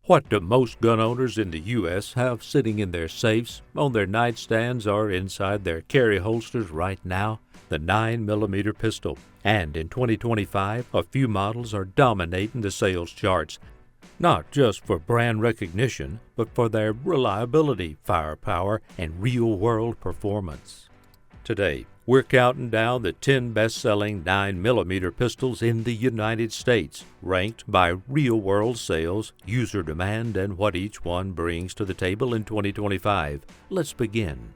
What do most gun owners in the U.S. have sitting in their safes, on their nightstands, or inside their carry holsters right now? The 9mm pistol. And in 2025, a few models are dominating the sales charts, not just for brand recognition, but for their reliability, firepower, and real-world performance. Today, we're counting down the 10 best-selling 9mm pistols in the United States, ranked by real-world sales, user demand, and what each one brings to the table in 2025. Let's begin.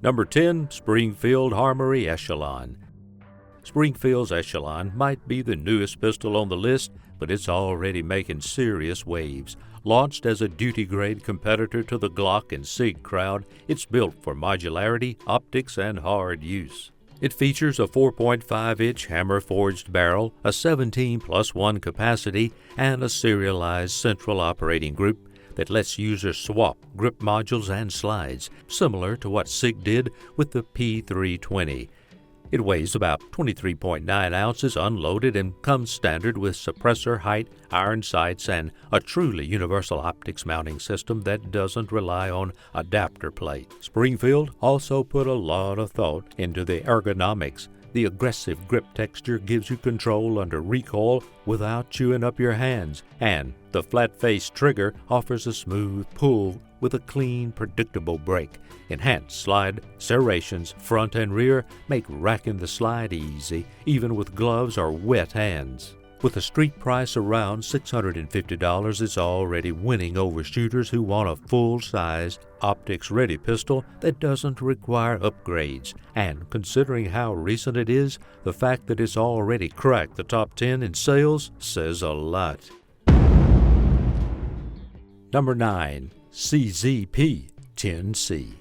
Number 10, Springfield Armory Echelon. Springfield's Echelon might be the newest pistol on the list, but it's already making serious waves. Launched as a duty-grade competitor to the Glock and Sig crowd, it's built for modularity, optics, and hard use. It features a 4.5-inch hammer-forged barrel, a 17+1 capacity, and a serialized central operating group that lets users swap grip modules and slides, similar to what Sig did with the P320. It weighs about 23.9 ounces unloaded and comes standard with suppressor height, iron sights, and a truly universal optics mounting system that doesn't rely on adapter plate. Springfield also put a lot of thought into the ergonomics. The aggressive grip texture gives you control under recoil without chewing up your hands, and the flat-faced trigger offers a smooth pull with a clean, predictable break. Enhanced slide serrations, front and rear, make racking the slide easy, even with gloves or wet hands. With a street price around $650, it's already winning over shooters who want a full-sized, optics-ready pistol that doesn't require upgrades. And considering how recent it is, the fact that it's already cracked the top 10 in sales says a lot. Number 9, CZ P320.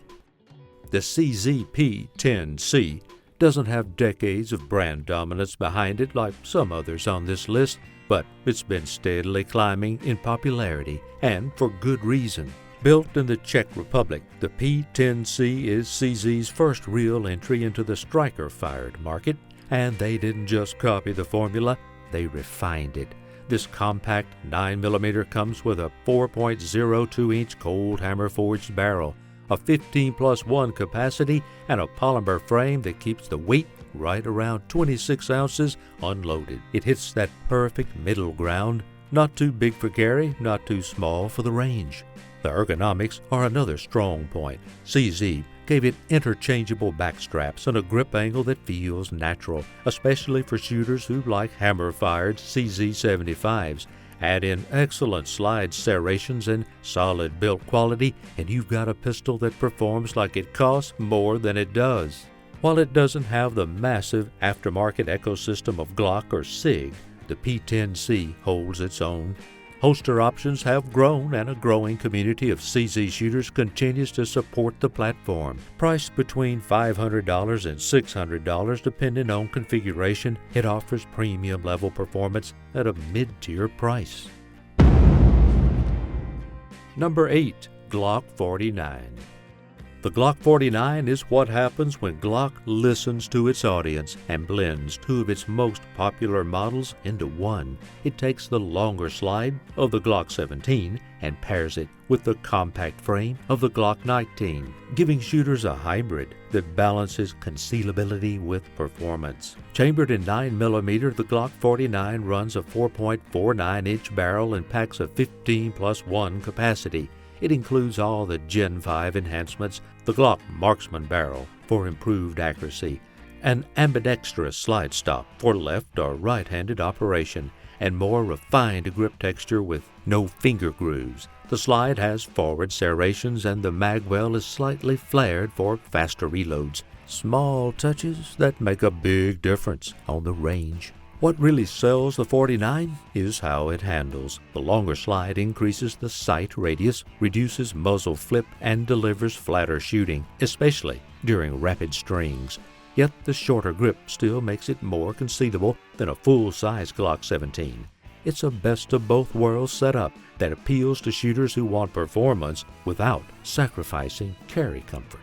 The CZ P320 doesn't have decades of brand dominance behind it like some others on this list, but it's been steadily climbing in popularity, and for good reason. Built in the Czech Republic, the P320 is CZ's first real entry into the striker-fired market, and they didn't just copy the formula, they refined it. This compact 9mm comes with a 4.02-inch cold hammer-forged barrel, a 15+1 capacity, and a polymer frame that keeps the weight right around 26 ounces unloaded. It hits that perfect middle ground, not too big for carry, not too small for the range. The ergonomics are another strong point. CZ gave it interchangeable back straps and a grip angle that feels natural, especially for shooters who like hammer-fired CZ75s. Add in excellent slide serrations and solid build quality, and you've got a pistol that performs like it costs more than it does. While it doesn't have the massive aftermarket ecosystem of Glock or Sig, the P320 holds its own. Holster options have grown, and a growing community of CZ shooters continues to support the platform. Priced between $500 and $600 depending on configuration, it offers premium-level performance at a mid-tier price. Number 8, Glock 49. The Glock 49 is what happens when Glock listens to its audience and blends two of its most popular models into one. It takes the longer slide of the Glock 17 and pairs it with the compact frame of the Glock 19, giving shooters a hybrid that balances concealability with performance. Chambered in 9mm, the Glock 49 runs a 4.49-inch barrel and packs a 15+1 capacity. It includes all the Gen 5 enhancements, the Glock Marksman barrel for improved accuracy, an ambidextrous slide stop for left or right-handed operation, and more refined grip texture with no finger grooves. The slide has forward serrations and the magwell is slightly flared for faster reloads. Small touches that make a big difference on the range. What really sells the 49 is how it handles. The longer slide increases the sight radius, reduces muzzle flip, and delivers flatter shooting, especially during rapid strings. yet the shorter grip still makes it more concealable than a full-size Glock 17. It's a best-of-both-worlds setup that appeals to shooters who want performance without sacrificing carry comfort.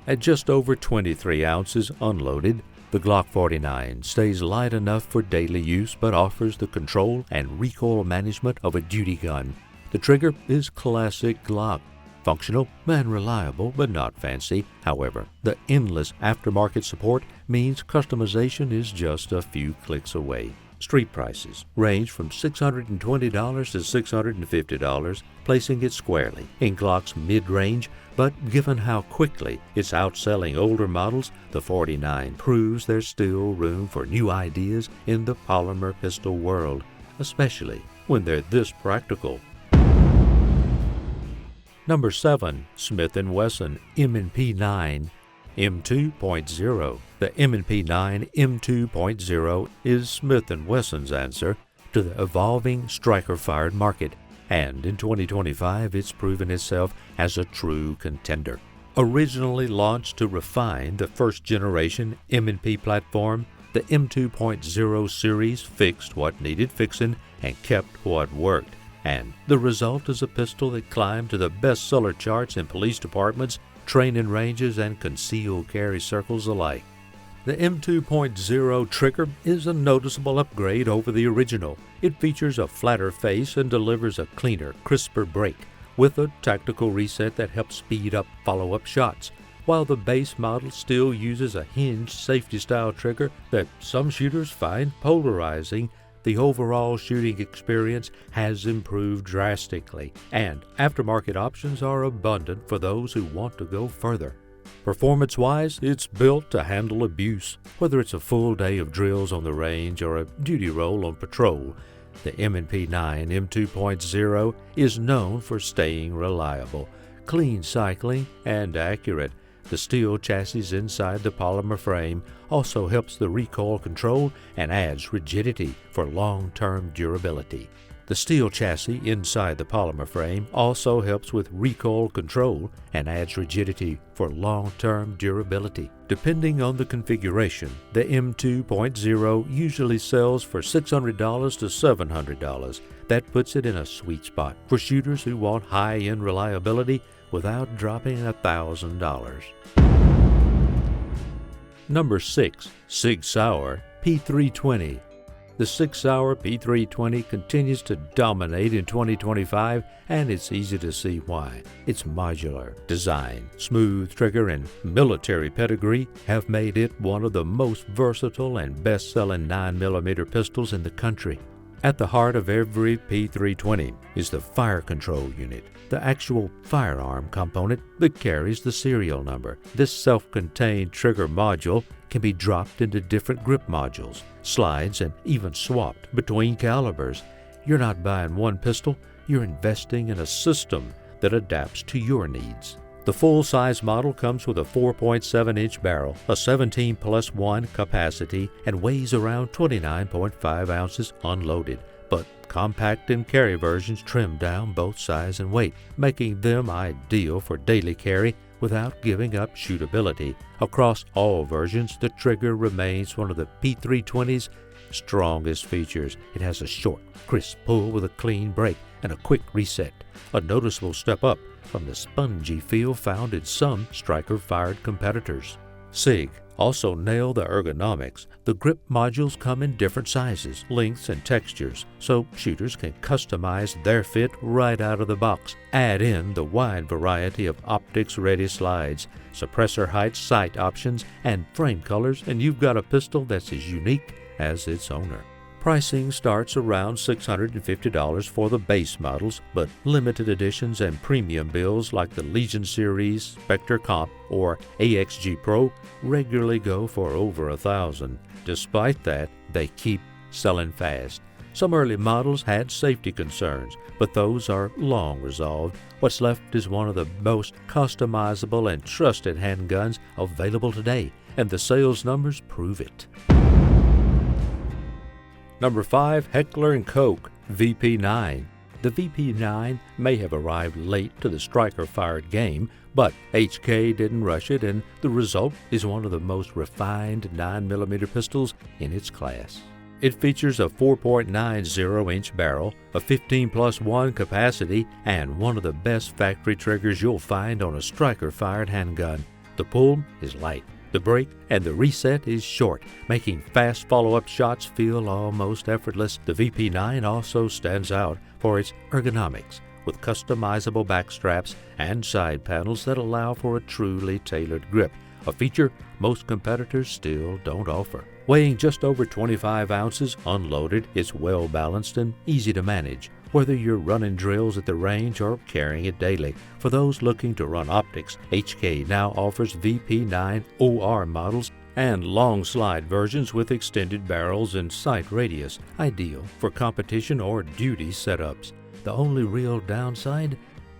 At just over 23 ounces unloaded, the Glock 49 stays light enough for daily use but offers the control and recoil management of a duty gun. The trigger is classic Glock, functional and reliable but not fancy. However, the endless aftermarket support means customization is just a few clicks away. Street prices range from $620 to $650, placing it squarely in Glock's mid-range, but given how quickly it's outselling older models, the 49 proves there's still room for new ideas in the polymer pistol world, especially when they're this practical. Number 7. Smith & Wesson M&P9 M2.0. The M&P9 M2.0 is Smith & Wesson's answer to the evolving striker-fired market, and in 2025 it's proven itself as a true contender. Originally launched to refine the first-generation M&P platform, the M2.0 series fixed what needed fixing and kept what worked, and the result is a pistol that climbed to the bestseller charts in police departments, training ranges, and concealed carry circles alike. The M2.0 trigger is a noticeable upgrade over the original. It features a flatter face and delivers a cleaner, crisper break, with a tactical reset that helps speed up follow-up shots, while the base model still uses a hinged safety-style trigger that some shooters find polarizing. The overall shooting experience has improved drastically, and aftermarket options are abundant for those who want to go further. Performance-wise, it's built to handle abuse, whether it's a full day of drills on the range or a duty role on patrol. The M&P9 M2.0 is known for staying reliable, clean cycling, and accurate. The steel chassis inside the polymer frame also helps the recoil control and adds rigidity for long-term durability. The steel chassis inside the polymer frame also helps with recoil control and adds rigidity for long-term durability. Depending on the configuration, the M2.0 usually sells for $600 to $700. That puts it in a sweet spot for shooters who want high-end reliability without dropping $1,000. Number 6. Sig Sauer P320. The Sig Sauer P320 continues to dominate in 2025, and it's easy to see why. Its modular design, smooth trigger, and military pedigree have made it one of the most versatile and best-selling 9mm pistols in the country. At the heart of every P320 is the fire control unit, the actual firearm component that carries the serial number. This self-contained trigger module can be dropped into different grip modules, slides, and even swapped between calibers. You're not buying one pistol, you're investing in a system that adapts to your needs. The full-size model comes with a 4.7-inch barrel, a 17+1 capacity, and weighs around 29.5 ounces unloaded, but compact and carry versions trim down both size and weight, making them ideal for daily carry without giving up shootability. Across all versions, the trigger remains one of the P320's strongest features. It has a short, crisp pull with a clean break and a quick reset, a noticeable step up from the spongy feel found in some striker-fired competitors. Sig also nailed the ergonomics. The grip modules come in different sizes, lengths, and textures, so shooters can customize their fit right out of the box. Add in the wide variety of optics-ready slides, suppressor height sight options, and frame colors, and you've got a pistol that's as unique as its owner. Pricing starts around $650 for the base models, but limited editions and premium builds like the Legion Series, Spectre Comp, or AXG Pro regularly go for over $1,000. Despite that, they keep selling fast. Some early models had safety concerns, but those are long resolved. What's left is one of the most customizable and trusted handguns available today, and the sales numbers prove it. Number 5. Heckler Koch VP9. The The VP9 may have arrived late to the striker-fired game, but HK didn't rush it, and the result is one of the most refined 9mm pistols in its class. It features a 4.90-inch barrel, a 15+1 capacity, and one of the best factory triggers you'll find on a striker-fired handgun. The pull is light, the break and the reset is short, making fast follow-up shots feel almost effortless. The VP9 also stands out for its ergonomics, with customizable back straps and side panels that allow for a truly tailored grip, a feature most competitors still don't offer. Weighing just over 25 ounces unloaded, it's well balanced and easy to manage, whether you're running drills at the range or carrying it daily. For those looking to run optics, HK now offers VP9 OR models and long slide versions with extended barrels and sight radius, ideal for competition or duty setups. The only real downside?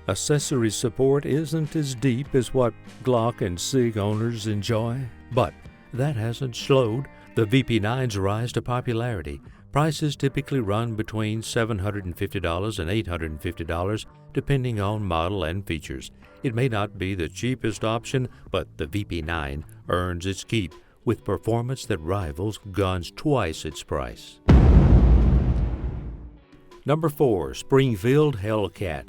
Accessory support isn't as deep as what Glock and Sig owners enjoy, but that hasn't slowed the VP9's rise to popularity. Prices typically run between $750 and $850, depending on model and features. It may not be the cheapest option, but the VP9 earns its keep with performance that rivals guns twice its price. Number 4. Springfield Hellcat.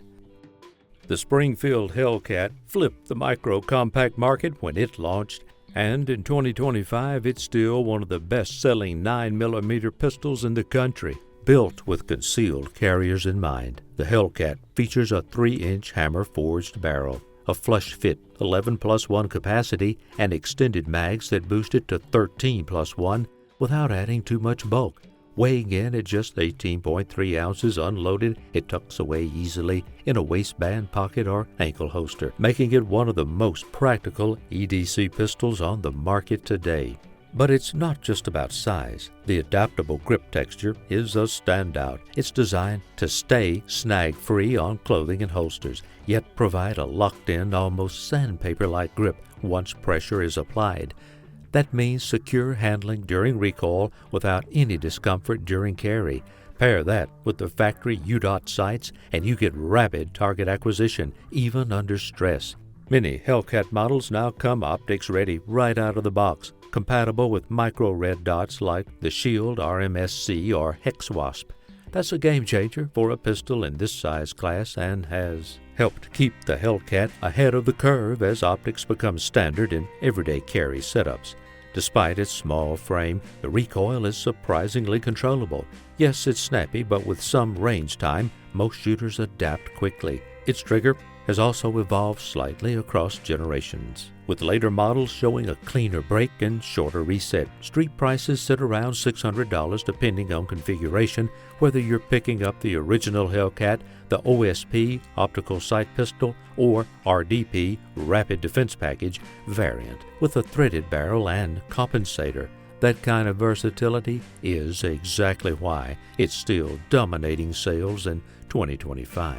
The Springfield Hellcat flipped the micro-compact market when it launched, and in 2025 it's still one of the best-selling 9mm pistols in the country. Built with concealed carriers in mind, the Hellcat features a 3-inch hammer-forged barrel, a flush-fit 11+1 capacity, and extended mags that boost it to 13+1 without adding too much bulk. Weighing in at just 18.3 ounces unloaded, it tucks away easily in a waistband pocket or ankle holster, making it one of the most practical EDC pistols on the market today. But it's not just about size. The adaptable grip texture is a standout. It's designed to stay snag-free on clothing and holsters, yet provide a locked-in, almost sandpaper-like grip once pressure is applied. That means secure handling during recoil without any discomfort during carry. Pair that with the factory UDOT sights and you get rapid target acquisition, even under stress. Many Hellcat models now come optics ready right out of the box, compatible with micro red dots like the Shield RMSC or Hex Wasp. That's a game changer for a pistol in this size class and has helped keep the Hellcat ahead of the curve as optics become standard in everyday carry setups. Despite its small frame, the recoil is surprisingly controllable. Yes, it's snappy, but with some range time, most shooters adapt quickly. Its trigger has also evolved slightly across generations, with later models showing a cleaner break and shorter reset. Street prices sit around $600 depending on configuration, whether you're picking up the original Hellcat, the OSP optical sight pistol, or RDP rapid defense package variant with a threaded barrel and compensator. That kind of versatility is exactly why it's still dominating sales in 2025.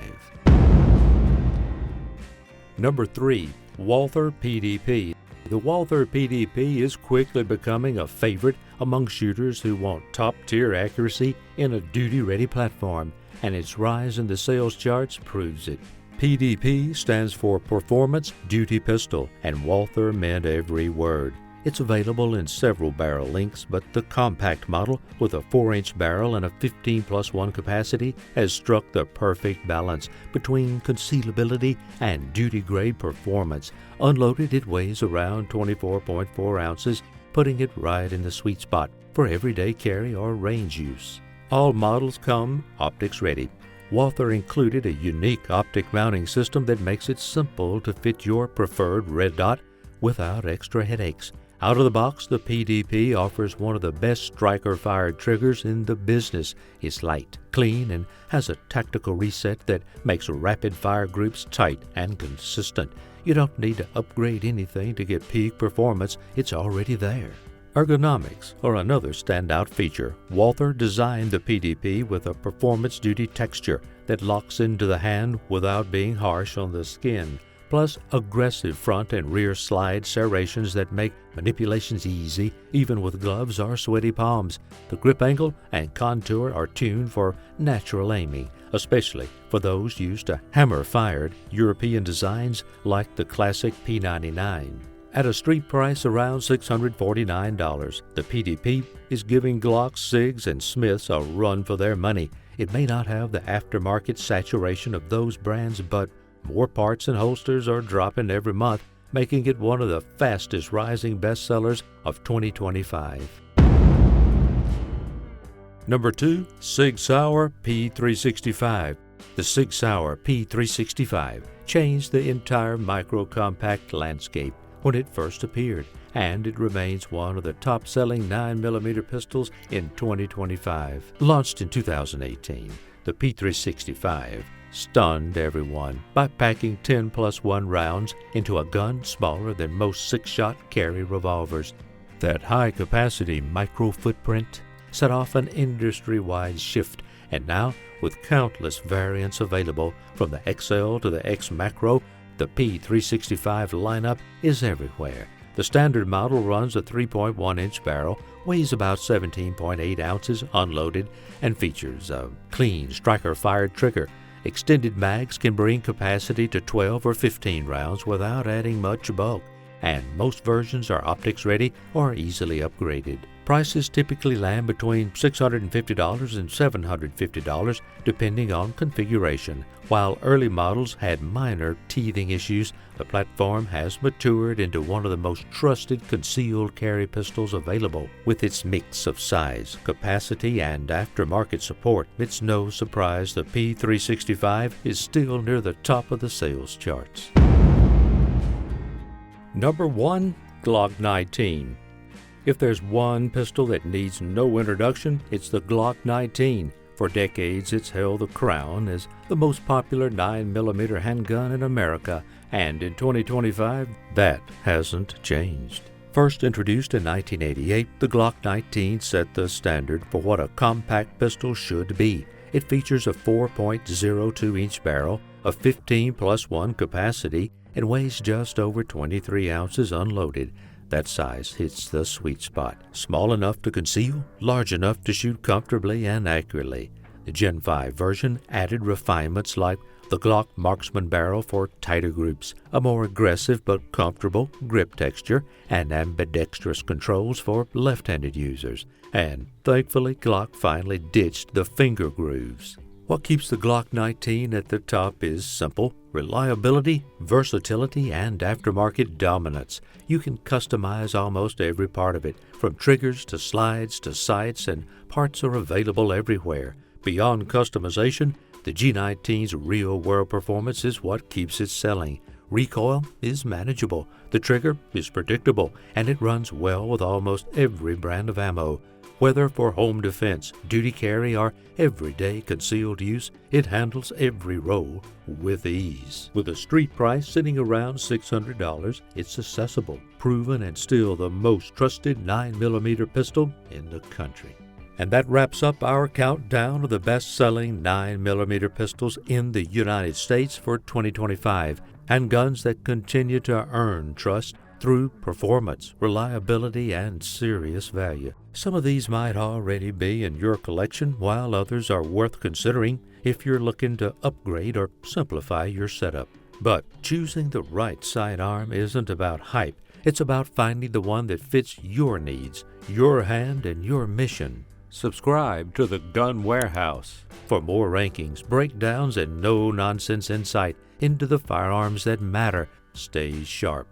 Number 3. Walther PDP. The Walther PDP is quickly becoming a favorite among shooters who want top-tier accuracy in a duty-ready platform, and its rise in the sales charts proves it. PDP stands for Performance Duty Pistol, and Walther meant every word. It's available in several barrel lengths, but the compact model with a 4-inch barrel and a 15+1 capacity has struck the perfect balance between concealability and duty-grade performance. Unloaded, it weighs around 24.4 ounces, putting it right in the sweet spot for everyday carry or range use. All models come optics ready. Walther included a unique optic mounting system that makes it simple to fit your preferred red dot without extra headaches. Out of the box, the PDP offers one of the best striker-fired triggers in the business. It's light, clean, and has a tactical reset that makes rapid-fire groups tight and consistent. You don't need to upgrade anything to get peak performance. It's already there. Ergonomics are another standout feature. Walther designed the PDP with a performance duty texture that locks into the hand without being harsh on the skin, plus aggressive front and rear slide serrations that make manipulations easy, even with gloves or sweaty palms. The grip angle and contour are tuned for natural aiming, especially for those used to hammer-fired European designs like the classic P99. At a street price around $649, the PDP is giving Glocks, Sigs, and Smiths a run for their money. It may not have the aftermarket saturation of those brands, but more parts and holsters are dropping every month, making it one of the fastest rising bestsellers of 2025. Number 2, Sig Sauer P365. The Sig Sauer P365 changed the entire micro-compact landscape when it first appeared, and it remains one of the top-selling 9mm pistols in 2025. Launched in 2018, the P365 stunned everyone by packing 10+1 rounds into a gun smaller than most 6-shot carry revolvers. That high-capacity micro-footprint set off an industry-wide shift, and now, with countless variants available from the XL to the X Macro, the P365 lineup is everywhere. The standard model runs a 3.1-inch barrel, weighs about 17.8 ounces unloaded, and features a clean striker-fired trigger. Extended mags can bring capacity to 12 or 15 rounds without adding much bulk, and most versions are optics-ready or easily upgraded. Prices typically land between $650 and $750 depending on configuration. While early models had minor teething issues, the platform has matured into one of the most trusted concealed carry pistols available. With its mix of size, capacity, and aftermarket support, it's no surprise the P365 is still near the top of the sales charts. Number 1, Glock 19. If there's one pistol that needs no introduction, it's the Glock 19. For decades, it's held the crown as the most popular 9mm handgun in America, and in 2025, that hasn't changed. First introduced in 1988, the Glock 19 set the standard for what a compact pistol should be. It features a 4.02-inch barrel, a 15+1 capacity, and weighs just over 23 ounces unloaded. That size hits the sweet spot. Small enough to conceal, large enough to shoot comfortably and accurately. The Gen 5 version added refinements like the Glock marksman barrel for tighter groups, a more aggressive but comfortable grip texture, and ambidextrous controls for left-handed users. And thankfully, Glock finally ditched the finger grooves. What keeps the Glock 19 at the top is simple: reliability, versatility, and aftermarket dominance. You can customize almost every part of it, from triggers to slides to sights, and parts are available everywhere. Beyond customization, the G19's real-world performance is what keeps it selling. Recoil is manageable, the trigger is predictable, and it runs well with almost every brand of ammo. Whether for home defense, duty carry, or everyday concealed use, it handles every role with ease. With a street price sitting around $600, it's accessible, proven, and still the most trusted 9mm pistol in the country. And that wraps up our countdown of the best-selling 9mm pistols in the United States for 2025, handguns that continue to earn trust through performance, reliability, and serious value. Some of these might already be in your collection, while others are worth considering if you're looking to upgrade or simplify your setup. But choosing the right sidearm isn't about hype. It's about finding the one that fits your needs, your hand, and your mission. Subscribe to the Gun Warehouse for more rankings, breakdowns, and no-nonsense insight into the firearms that matter. Stay sharp.